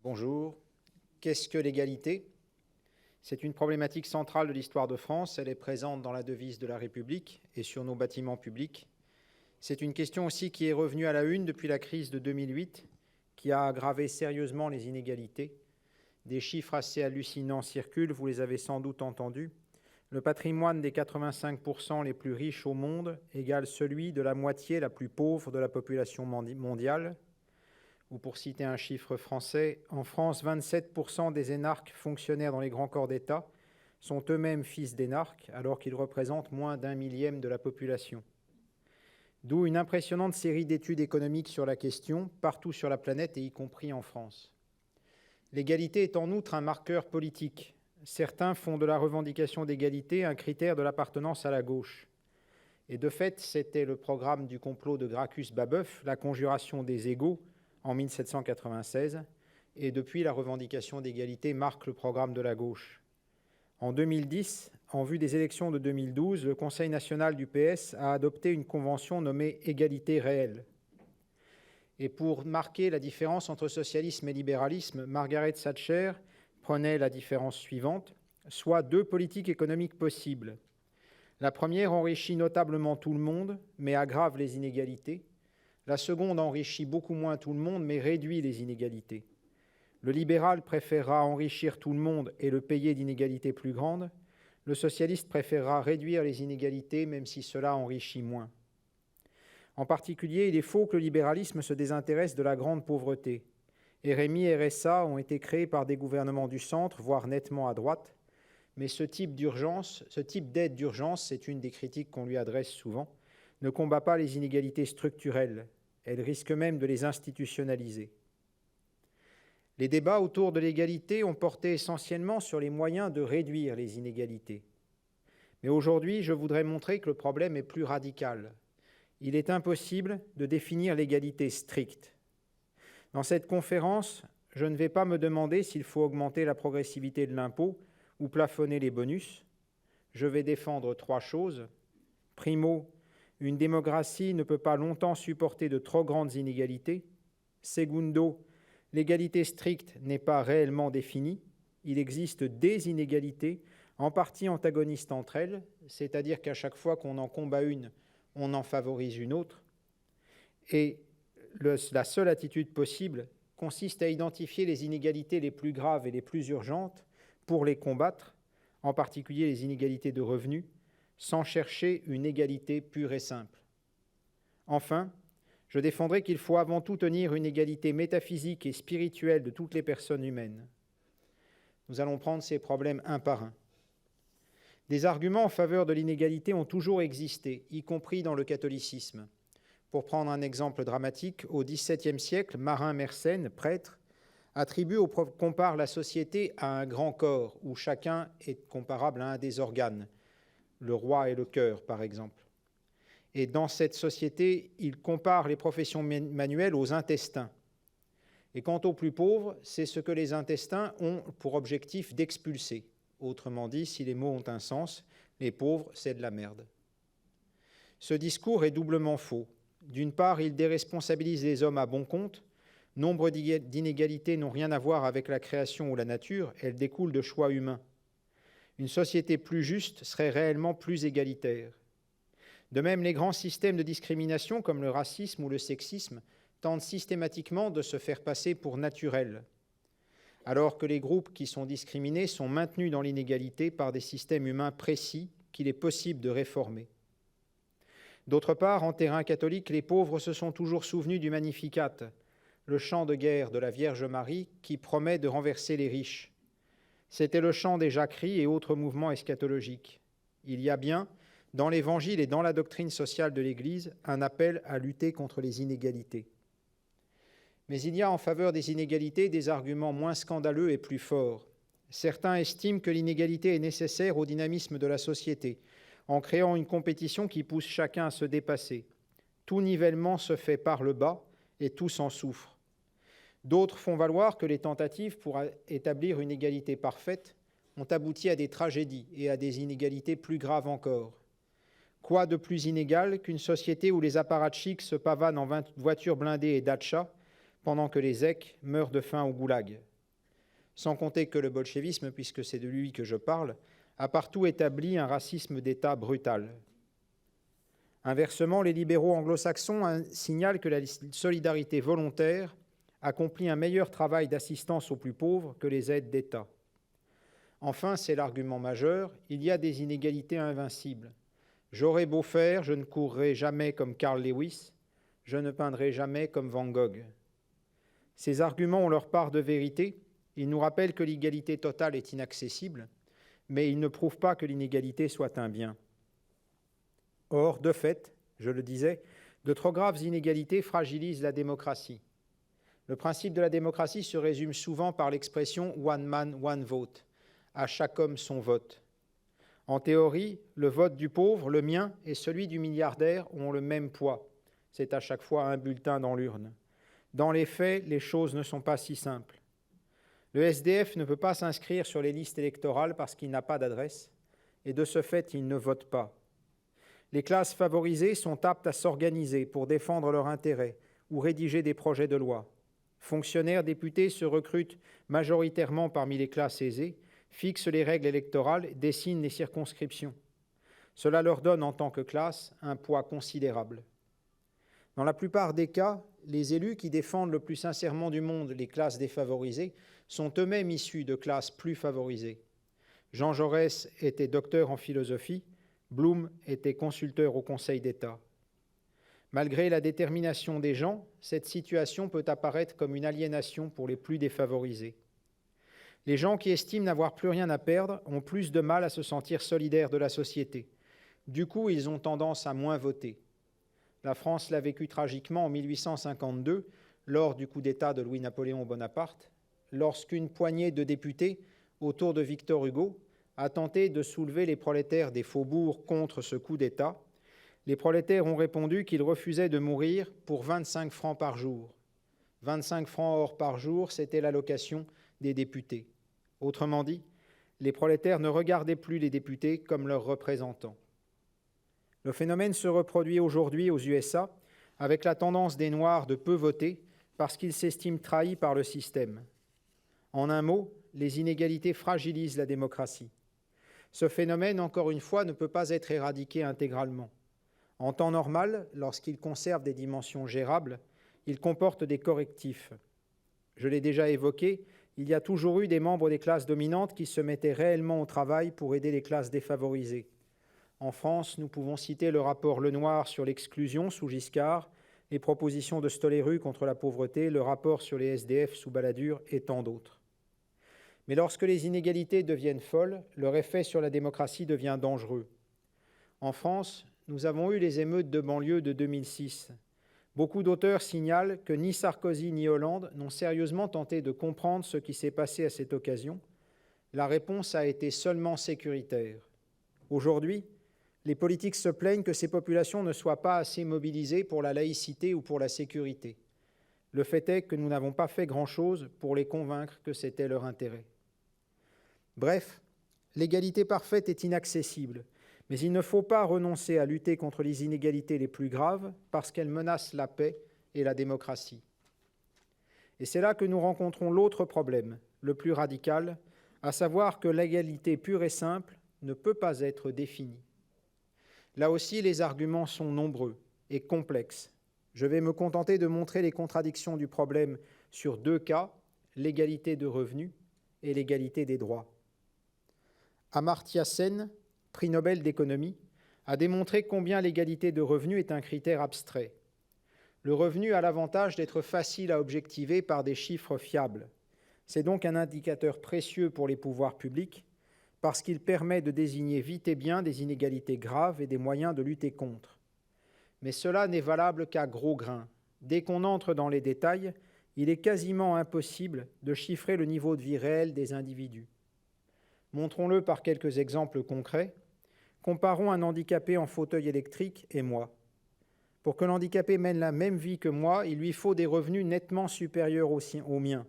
Bonjour. Qu'est-ce que l'égalité ? C'est une problématique centrale de l'histoire de France. Elle est présente dans la devise de la République et sur nos bâtiments publics. C'est une question aussi qui est revenue à la une depuis la crise de 2008, qui a aggravé sérieusement les inégalités. Des chiffres assez hallucinants circulent, vous les avez sans doute entendus. Le patrimoine des 85% les plus riches au monde égale celui de la moitié la plus pauvre de la population mondiale. Ou pour citer un chiffre français, en France, 27% des énarques fonctionnaires dans les grands corps d'État sont eux-mêmes fils d'énarques, alors qu'ils représentent moins d'1 millième de la population. D'où une impressionnante série d'études économiques sur la question, partout sur la planète et y compris en France. L'égalité est en outre un marqueur politique. Certains font de la revendication d'égalité un critère de l'appartenance à la gauche. Et de fait, c'était le programme du complot de Gracchus Babeuf, la conjuration des égaux, en 1796, et depuis, la revendication d'égalité marque le programme de la gauche. En 2010, en vue des élections de 2012, le Conseil national du PS a adopté une convention nommée « Égalité réelle ». Et pour marquer la différence entre socialisme et libéralisme, Margaret Thatcher prenait la différence suivante, soit deux politiques économiques possibles. La première enrichit notablement tout le monde, mais aggrave les inégalités. La seconde enrichit beaucoup moins tout le monde, mais réduit les inégalités. Le libéral préférera enrichir tout le monde et le payer d'inégalités plus grandes. Le socialiste préférera réduire les inégalités, même si cela enrichit moins. En particulier, il est faux que le libéralisme se désintéresse de la grande pauvreté. RMI et RSA ont été créés par des gouvernements du centre, voire nettement à droite. Mais ce type d'aide d'urgence, c'est une des critiques qu'on lui adresse souvent, ne combat pas les inégalités structurelles. Elle risque même de les institutionnaliser. Les débats autour de l'égalité ont porté essentiellement sur les moyens de réduire les inégalités. Mais aujourd'hui, je voudrais montrer que le problème est plus radical. Il est impossible de définir l'égalité stricte. Dans cette conférence, je ne vais pas me demander s'il faut augmenter la progressivité de l'impôt ou plafonner les bonus. Je vais défendre trois choses. Primo, une démocratie ne peut pas longtemps supporter de trop grandes inégalités. Secundo, l'égalité stricte n'est pas réellement définie. Il existe des inégalités, en partie antagonistes entre elles, c'est-à-dire qu'à chaque fois qu'on en combat une, on en favorise une autre. Et la seule attitude possible consiste à identifier les inégalités les plus graves et les plus urgentes pour les combattre, en particulier les inégalités de revenus, sans chercher une égalité pure et simple. Enfin, je défendrai qu'il faut avant tout tenir une égalité métaphysique et spirituelle de toutes les personnes humaines. Nous allons prendre ces problèmes un par un. Des arguments en faveur de l'inégalité ont toujours existé, y compris dans le catholicisme. Pour prendre un exemple dramatique, au XVIIe siècle, Marin Mersenne, prêtre, attribue ou compare la société à un grand corps où chacun est comparable à un des organes, le roi et le cœur, par exemple. Et dans cette société, il compare les professions manuelles aux intestins. Et quant aux plus pauvres, c'est ce que les intestins ont pour objectif d'expulser. Autrement dit, si les mots ont un sens, les pauvres, c'est de la merde. Ce discours est doublement faux. D'une part, il déresponsabilise les hommes à bon compte. Nombre d'inégalités n'ont rien à voir avec la création ou la nature, elles découlent de choix humains. Une société plus juste serait réellement plus égalitaire. De même, les grands systèmes de discrimination, comme le racisme ou le sexisme, tentent systématiquement de se faire passer pour naturels, alors que les groupes qui sont discriminés sont maintenus dans l'inégalité par des systèmes humains précis qu'il est possible de réformer. D'autre part, en terrain catholique, les pauvres se sont toujours souvenus du Magnificat, le chant de guerre de la Vierge Marie qui promet de renverser les riches. C'était le chant des jacqueries et autres mouvements eschatologiques. Il y a bien, dans l'Évangile et dans la doctrine sociale de l'Église, un appel à lutter contre les inégalités. Mais il y a en faveur des inégalités des arguments moins scandaleux et plus forts. Certains estiment que l'inégalité est nécessaire au dynamisme de la société, en créant une compétition qui pousse chacun à se dépasser. Tout nivellement se fait par le bas et tous en souffrent. D'autres font valoir que les tentatives pour établir une égalité parfaite ont abouti à des tragédies et à des inégalités plus graves encore. Quoi de plus inégal qu'une société où les apparatchiks se pavanent en voitures blindées et Dacia, pendant que les zèques meurent de faim au goulag. Sans compter que le bolchevisme, puisque c'est de lui que je parle, a partout établi un racisme d'État brutal. Inversement, les libéraux anglo-saxons signalent que la solidarité volontaire accomplit un meilleur travail d'assistance aux plus pauvres que les aides d'État. Enfin, c'est l'argument majeur, il y a des inégalités invincibles. J'aurais beau faire, je ne courrai jamais comme Carl Lewis, je ne peindrai jamais comme Van Gogh. Ces arguments ont leur part de vérité, ils nous rappellent que l'égalité totale est inaccessible, mais ils ne prouvent pas que l'inégalité soit un bien. Or, de fait, je le disais, de trop graves inégalités fragilisent la démocratie. Le principe de la démocratie se résume souvent par l'expression « one man, one vote », à chaque homme son vote. En théorie, le vote du pauvre, le mien, et celui du milliardaire ont le même poids. C'est à chaque fois un bulletin dans l'urne. Dans les faits, les choses ne sont pas si simples. Le SDF ne peut pas s'inscrire sur les listes électorales parce qu'il n'a pas d'adresse, et de ce fait, il ne vote pas. Les classes favorisées sont aptes à s'organiser pour défendre leurs intérêts ou rédiger des projets de loi. Fonctionnaires, députés se recrutent majoritairement parmi les classes aisées, fixent les règles électorales et dessinent les circonscriptions. Cela leur donne, en tant que classe, un poids considérable. Dans la plupart des cas, les élus qui défendent le plus sincèrement du monde les classes défavorisées sont eux-mêmes issus de classes plus favorisées. Jean Jaurès était docteur en philosophie, Blum était consulteur au Conseil d'État. Malgré la détermination des gens, cette situation peut apparaître comme une aliénation pour les plus défavorisés. Les gens qui estiment n'avoir plus rien à perdre ont plus de mal à se sentir solidaires de la société. Du coup, ils ont tendance à moins voter. La France l'a vécu tragiquement en 1852, lors du coup d'État de Louis-Napoléon Bonaparte, lorsqu'une poignée de députés, autour de Victor Hugo, a tenté de soulever les prolétaires des faubourgs contre ce coup d'État. Les prolétaires ont répondu qu'ils refusaient de mourir pour 25 francs par jour. 25 francs or par jour, c'était l'allocation des députés. Autrement dit, les prolétaires ne regardaient plus les députés comme leurs représentants. Le phénomène se reproduit aujourd'hui aux USA avec la tendance des Noirs de peu voter parce qu'ils s'estiment trahis par le système. En un mot, les inégalités fragilisent la démocratie. Ce phénomène, encore une fois, ne peut pas être éradiqué intégralement. En temps normal, lorsqu'il conserve des dimensions gérables, il comporte des correctifs. Je l'ai déjà évoqué, il y a toujours eu des membres des classes dominantes qui se mettaient réellement au travail pour aider les classes défavorisées. En France, nous pouvons citer le rapport Lenoir sur l'exclusion sous Giscard, les propositions de Stoléru contre la pauvreté, le rapport sur les SDF sous Balladur et tant d'autres. Mais lorsque les inégalités deviennent folles, leur effet sur la démocratie devient dangereux. En France, nous avons eu les émeutes de banlieue de 2006. Beaucoup d'auteurs signalent que ni Sarkozy ni Hollande n'ont sérieusement tenté de comprendre ce qui s'est passé à cette occasion. La réponse a été seulement sécuritaire. Aujourd'hui, les politiques se plaignent que ces populations ne soient pas assez mobilisées pour la laïcité ou pour la sécurité. Le fait est que nous n'avons pas fait grand-chose pour les convaincre que c'était leur intérêt. Bref, l'égalité parfaite est inaccessible, mais il ne faut pas renoncer à lutter contre les inégalités les plus graves parce qu'elles menacent la paix et la démocratie. Et c'est là que nous rencontrons l'autre problème, le plus radical, à savoir que l'égalité pure et simple ne peut pas être définie. Là aussi, les arguments sont nombreux et complexes. Je vais me contenter de montrer les contradictions du problème sur deux cas, l'égalité de revenus et l'égalité des droits. Amartya Sen, prix Nobel d'économie, a démontré combien l'égalité de revenus est un critère abstrait. Le revenu a l'avantage d'être facile à objectiver par des chiffres fiables. C'est donc un indicateur précieux pour les pouvoirs publics parce qu'il permet de désigner vite et bien des inégalités graves et des moyens de lutter contre. Mais cela n'est valable qu'à gros grains. Dès qu'on entre dans les détails, il est quasiment impossible de chiffrer le niveau de vie réel des individus. Montrons-le par quelques exemples concrets. Comparons un handicapé en fauteuil électrique et moi. Pour que l'handicapé mène la même vie que moi, il lui faut des revenus nettement supérieurs aux miens.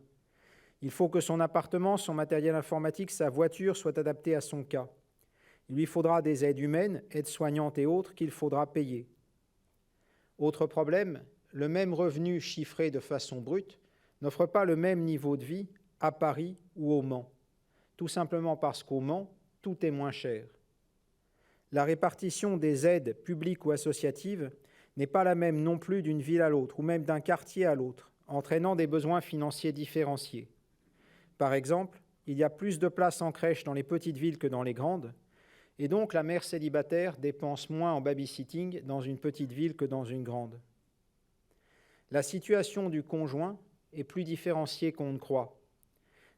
Il faut que son appartement, son matériel informatique, sa voiture soient adaptés à son cas. Il lui faudra des aides humaines, aides soignantes et autres qu'il faudra payer. Autre problème, le même revenu chiffré de façon brute n'offre pas le même niveau de vie à Paris ou au Mans, tout simplement parce qu'au Mans, tout est moins cher. La répartition des aides publiques ou associatives n'est pas la même non plus d'une ville à l'autre, ou même d'un quartier à l'autre, entraînant des besoins financiers différenciés. Par exemple, il y a plus de places en crèche dans les petites villes que dans les grandes, et donc la mère célibataire dépense moins en babysitting dans une petite ville que dans une grande. La situation du conjoint est plus différenciée qu'on ne croit.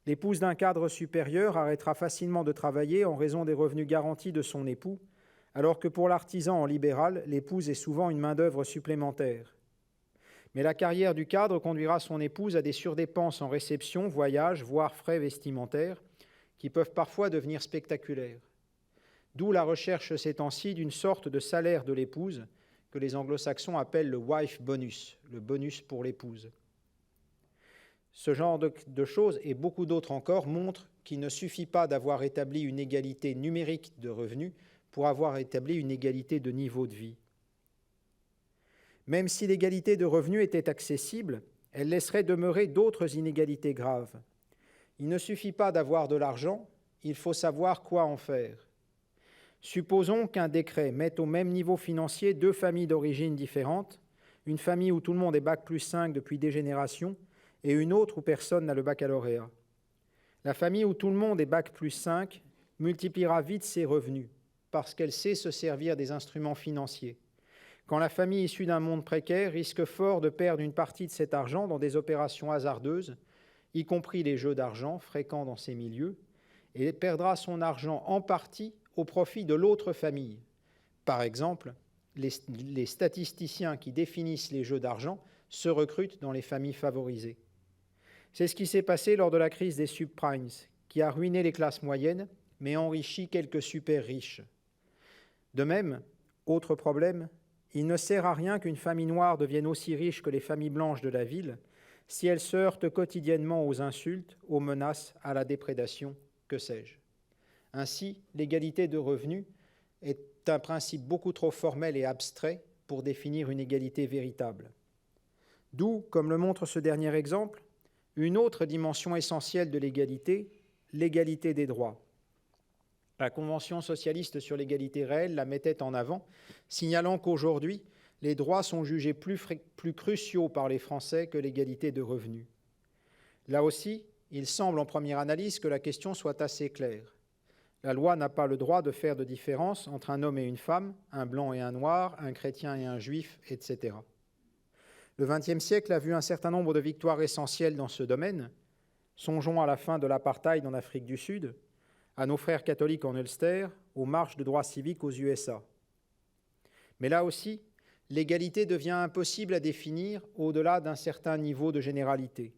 L'épouse d'un cadre supérieur arrêtera facilement de travailler en raison des revenus garantis de son époux, alors que pour l'artisan en libéral, l'épouse est souvent une main-d'œuvre supplémentaire. Mais la carrière du cadre conduira son épouse à des surdépenses en réception, voyages, voire frais vestimentaires, qui peuvent parfois devenir spectaculaires. D'où la recherche ces temps-ci d'une sorte de salaire de l'épouse, que les anglo-saxons appellent le wife bonus, le bonus pour l'épouse. Ce genre de choses, et beaucoup d'autres encore, montrent qu'il ne suffit pas d'avoir établi une égalité numérique de revenus pour avoir établi une égalité de niveau de vie. Même si l'égalité de revenus était accessible, elle laisserait demeurer d'autres inégalités graves. Il ne suffit pas d'avoir de l'argent, il faut savoir quoi en faire. Supposons qu'un décret mette au même niveau financier deux familles d'origine différentes, une famille où tout le monde est bac+5 depuis des générations et une autre où personne n'a le baccalauréat. La famille où tout le monde est bac+5 multipliera vite ses revenus parce qu'elle sait se servir des instruments financiers. Quand la famille issue d'un monde précaire risque fort de perdre une partie de cet argent dans des opérations hasardeuses, y compris les jeux d'argent fréquents dans ces milieux, et perdra son argent en partie au profit de l'autre famille. Par exemple, les statisticiens qui définissent les jeux d'argent se recrutent dans les familles favorisées. C'est ce qui s'est passé lors de la crise des subprimes, qui a ruiné les classes moyennes, mais enrichi quelques super riches. De même, autre problème, il ne sert à rien qu'une famille noire devienne aussi riche que les familles blanches de la ville si elle se heurte quotidiennement aux insultes, aux menaces, à la déprédation, que sais-je. Ainsi, l'égalité de revenus est un principe beaucoup trop formel et abstrait pour définir une égalité véritable. D'où, comme le montre ce dernier exemple, une autre dimension essentielle de l'égalité, l'égalité des droits. La Convention socialiste sur l'égalité réelle la mettait en avant, signalant qu'aujourd'hui, les droits sont jugés plus cruciaux par les Français que l'égalité de revenus. Là aussi, il semble en première analyse que la question soit assez claire. La loi n'a pas le droit de faire de différence entre un homme et une femme, un blanc et un noir, un chrétien et un juif, etc. Le XXe siècle a vu un certain nombre de victoires essentielles dans ce domaine. Songeons à la fin de l'apartheid en Afrique du Sud, à nos frères catholiques en Ulster, aux marches de droits civiques aux USA. Mais là aussi, l'égalité devient impossible à définir au-delà d'un certain niveau de généralité.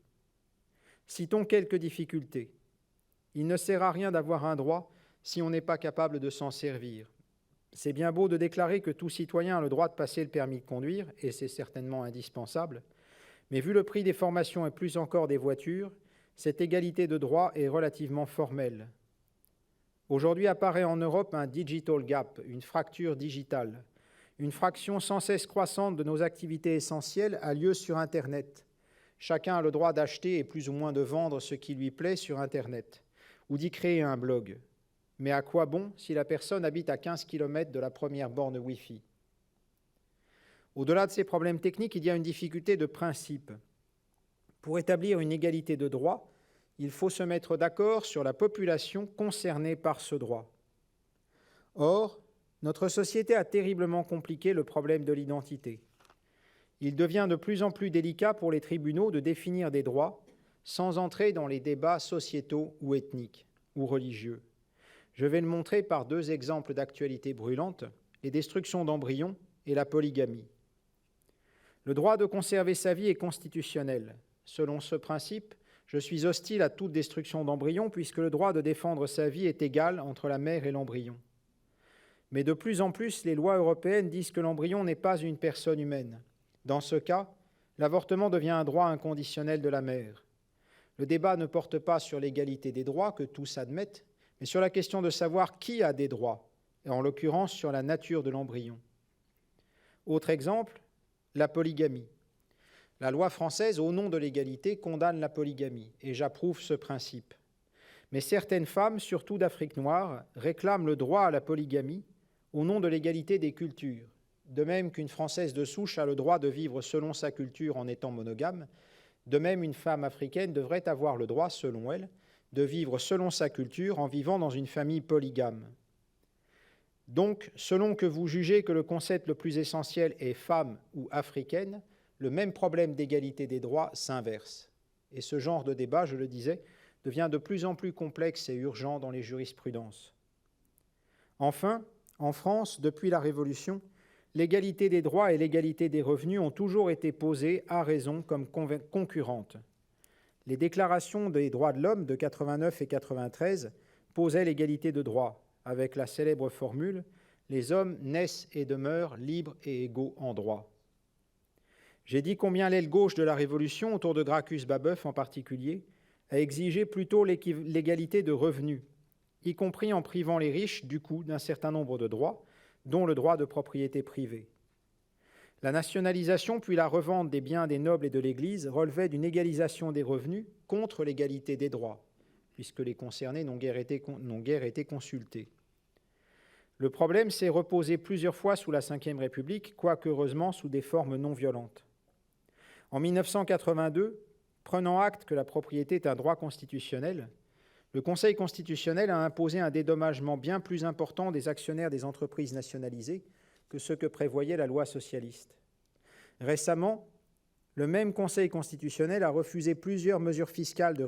Citons quelques difficultés. Il ne sert à rien d'avoir un droit si on n'est pas capable de s'en servir. C'est bien beau de déclarer que tout citoyen a le droit de passer le permis de conduire, et c'est certainement indispensable, mais vu le prix des formations et plus encore des voitures, cette égalité de droit est relativement formelle. Aujourd'hui apparaît en Europe un digital gap, une fracture digitale. Une fraction sans cesse croissante de nos activités essentielles a lieu sur Internet. Chacun a le droit d'acheter et plus ou moins de vendre ce qui lui plaît sur Internet, ou d'y créer un blog. Mais à quoi bon si la personne habite à 15 km de la première borne Wi-Fi ? Au-delà de ces problèmes techniques, il y a une difficulté de principe. Pour établir une égalité de droit, il faut se mettre d'accord sur la population concernée par ce droit. Or, notre société a terriblement compliqué le problème de l'identité. Il devient de plus en plus délicat pour les tribunaux de définir des droits sans entrer dans les débats sociétaux ou ethniques ou religieux. Je vais le montrer par deux exemples d'actualité brûlante, les destructions d'embryons et la polygamie. Le droit de conserver sa vie est constitutionnel. Selon ce principe, je suis hostile à toute destruction d'embryons puisque le droit de défendre sa vie est égal entre la mère et l'embryon. Mais de plus en plus, les lois européennes disent que l'embryon n'est pas une personne humaine. Dans ce cas, l'avortement devient un droit inconditionnel de la mère. Le débat ne porte pas sur l'égalité des droits, que tous admettent, mais sur la question de savoir qui a des droits, et en l'occurrence sur la nature de l'embryon. Autre exemple, la polygamie. La loi française, au nom de l'égalité, condamne la polygamie, et j'approuve ce principe. Mais certaines femmes, surtout d'Afrique noire, réclament le droit à la polygamie au nom de l'égalité des cultures, de même qu'une Française de souche a le droit de vivre selon sa culture en étant monogame. De même, une femme africaine devrait avoir le droit, selon elle, de vivre selon sa culture en vivant dans une famille polygame. Donc, selon que vous jugez que le concept le plus essentiel est femme ou africaine, le même problème d'égalité des droits s'inverse. Et ce genre de débat, je le disais, devient de plus en plus complexe et urgent dans les jurisprudences. Enfin, en France, depuis la Révolution, l'égalité des droits et l'égalité des revenus ont toujours été posées à raison comme concurrentes. Les déclarations des droits de l'homme de 89 et 93 posaient l'égalité de droits, avec la célèbre formule « Les hommes naissent et demeurent libres et égaux en droit ». J'ai dit combien l'aile gauche de la Révolution, autour de Gracchus Babeuf en particulier, a exigé plutôt l'égalité de revenus, y compris en privant les riches, du coup, d'un certain nombre de droits, dont le droit de propriété privée. La nationalisation puis la revente des biens des nobles et de l'Église relevaient d'une égalisation des revenus contre l'égalité des droits, puisque les concernés n'ont guère été consultés. Le problème s'est reposé plusieurs fois sous la Ve République, quoique heureusement sous des formes non violentes. En 1982, prenant acte que la propriété est un droit constitutionnel, le Conseil constitutionnel a imposé un dédommagement bien plus important des actionnaires des entreprises nationalisées que ce que prévoyait la loi socialiste. Récemment, le même Conseil constitutionnel a refusé plusieurs mesures fiscales de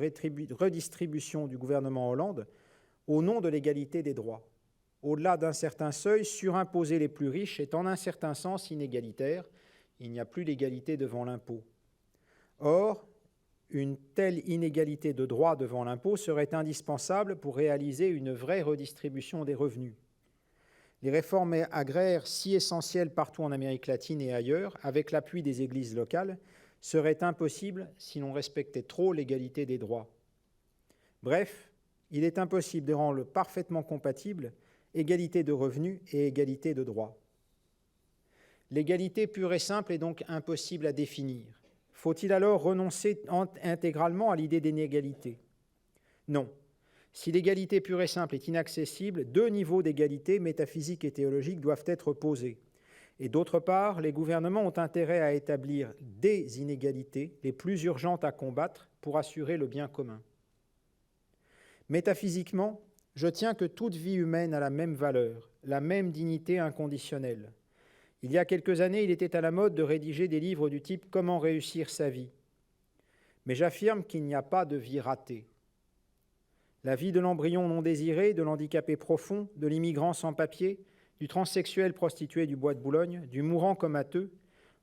redistribution du gouvernement Hollande au nom de l'égalité des droits. Au-delà d'un certain seuil, surimposer les plus riches est en un certain sens inégalitaire. Il n'y a plus l'égalité devant l'impôt. Or, une telle inégalité de droits devant l'impôt serait indispensable pour réaliser une vraie redistribution des revenus. Les réformes agraires, si essentielles partout en Amérique latine et ailleurs, avec l'appui des églises locales, seraient impossibles si l'on respectait trop l'égalité des droits. Bref, il est impossible de rendre parfaitement compatibles égalité de revenus et égalité de droits. L'égalité pure et simple est donc impossible à définir. Faut-il alors renoncer intégralement à l'idée d'inégalité? Non. Si l'égalité pure et simple est inaccessible, deux niveaux d'égalité, métaphysique et théologique, doivent être posés. Et d'autre part, les gouvernements ont intérêt à établir des inégalités les plus urgentes à combattre pour assurer le bien commun. Métaphysiquement, je tiens que toute vie humaine a la même valeur, la même dignité inconditionnelle. Il y a quelques années, il était à la mode de rédiger des livres du type « Comment réussir sa vie ». Mais j'affirme qu'il n'y a pas de vie ratée. La vie de l'embryon non désiré, de l'handicapé profond, de l'immigrant sans papier, du transsexuel prostitué du bois de Boulogne, du mourant comateux,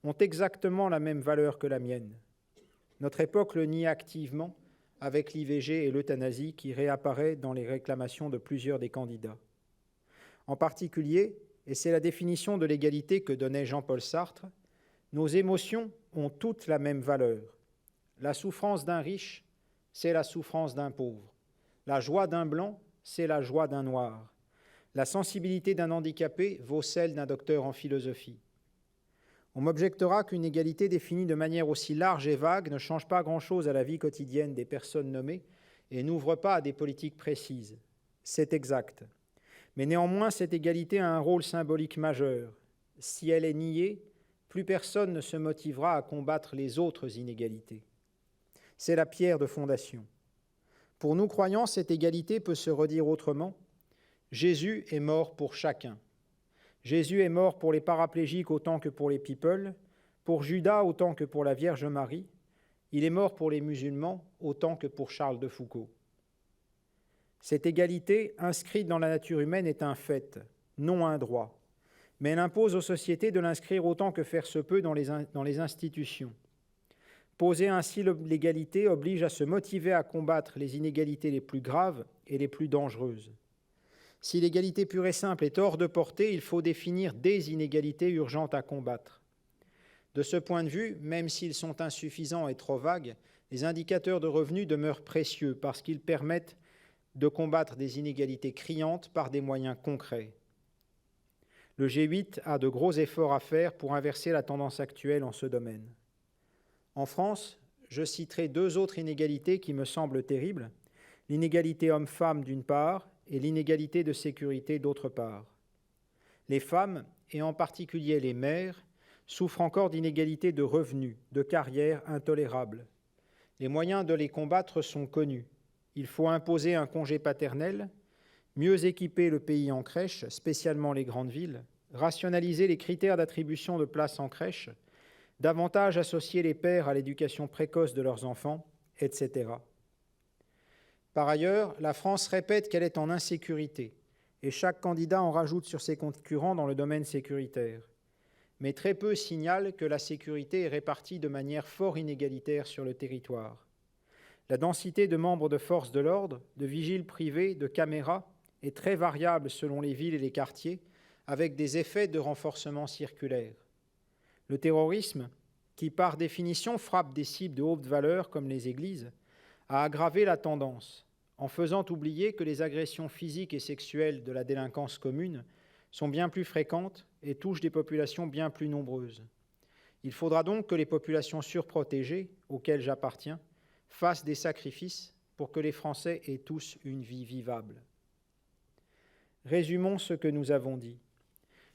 ont exactement la même valeur que la mienne. Notre époque le nie activement avec l'IVG et l'euthanasie qui réapparaît dans les réclamations de plusieurs des candidats. En particulier, et c'est la définition de l'égalité que donnait Jean-Paul Sartre, nos émotions ont toutes la même valeur. La souffrance d'un riche, c'est la souffrance d'un pauvre. La joie d'un blanc, c'est la joie d'un noir. La sensibilité d'un handicapé vaut celle d'un docteur en philosophie. On m'objectera qu'une égalité définie de manière aussi large et vague ne change pas grand-chose à la vie quotidienne des personnes nommées et n'ouvre pas à des politiques précises. C'est exact. Mais néanmoins, cette égalité a un rôle symbolique majeur. Si elle est niée, plus personne ne se motivera à combattre les autres inégalités. C'est la pierre de fondation. Pour nous croyants, cette égalité peut se redire autrement. Jésus est mort pour chacun. Jésus est mort pour les paraplégiques autant que pour les people, pour Judas autant que pour la Vierge Marie. Il est mort pour les musulmans autant que pour Charles de Foucault. Cette égalité, inscrite dans la nature humaine, est un fait, non un droit. Mais elle impose aux sociétés de l'inscrire autant que faire se peut dans les institutions. Poser ainsi l'égalité oblige à se motiver à combattre les inégalités les plus graves et les plus dangereuses. Si l'égalité pure et simple est hors de portée, il faut définir des inégalités urgentes à combattre. De ce point de vue, même s'ils sont insuffisants et trop vagues, Les indicateurs de revenus demeurent précieux parce qu'ils permettent de combattre des inégalités criantes par des moyens concrets. Le G8 a de gros efforts à faire pour inverser la tendance actuelle en ce domaine. En France, je citerai 2 autres inégalités qui me semblent terribles, l'inégalité homme-femme d'une part et l'inégalité de sécurité d'autre part. Les femmes, et en particulier les mères, souffrent encore d'inégalités de revenus, de carrière intolérables. Les moyens de les combattre sont connus. Il faut imposer un congé paternel, mieux équiper le pays en crèche, spécialement les grandes villes, rationaliser les critères d'attribution de places en crèche, davantage associer les pères à l'éducation précoce de leurs enfants, etc. Par ailleurs, la France répète qu'elle est en insécurité, et chaque candidat en rajoute sur ses concurrents dans le domaine sécuritaire. Mais très peu signalent que la sécurité est répartie de manière fort inégalitaire sur le territoire. La densité de membres de forces de l'ordre, de vigiles privés, de caméras est très variable selon les villes et les quartiers, avec des effets de renforcement circulaire. Le terrorisme, qui par définition frappe des cibles de haute valeur comme les églises, a aggravé la tendance, en faisant oublier que les agressions physiques et sexuelles de la délinquance commune sont bien plus fréquentes et touchent des populations bien plus nombreuses. Il faudra donc que les populations surprotégées, auxquelles j'appartiens, fassent des sacrifices pour que les Français aient tous une vie vivable. Résumons ce que nous avons dit.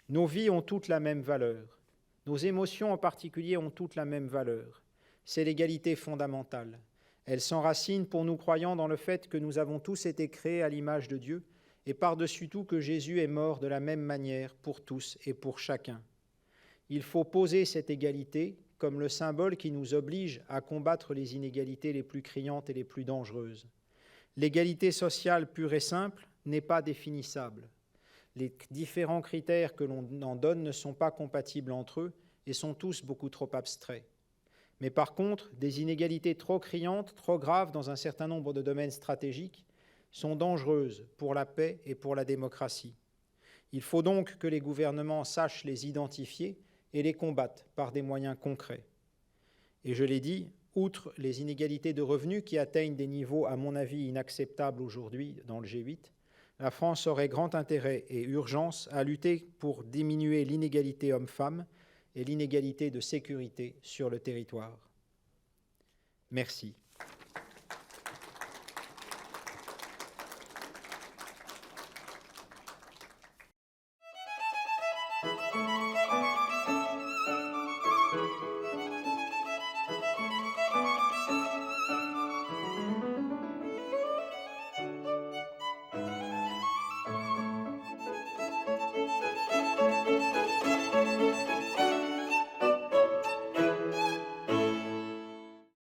Nos vies ont toutes la même valeur. Nos émotions en particulier ont toutes la même valeur. C'est l'égalité fondamentale. Elle s'enracine pour nous croyants dans le fait que nous avons tous été créés à l'image de Dieu et par-dessus tout que Jésus est mort de la même manière pour tous et pour chacun. Il faut poser cette égalité comme le symbole qui nous oblige à combattre les inégalités les plus criantes et les plus dangereuses. L'égalité sociale pure et simple n'est pas définissable. Les différents critères que l'on en donne ne sont pas compatibles entre eux et sont tous beaucoup trop abstraits. Mais par contre, des inégalités trop criantes, trop graves dans un certain nombre de domaines stratégiques sont dangereuses pour la paix et pour la démocratie. Il faut donc que les gouvernements sachent les identifier et les combattent par des moyens concrets. Et je l'ai dit, outre les inégalités de revenus qui atteignent des niveaux, à mon avis, inacceptables aujourd'hui dans le G8, la France aurait grand intérêt et urgence à lutter pour diminuer l'inégalité homme-femme et l'inégalité de sécurité sur le territoire. Merci.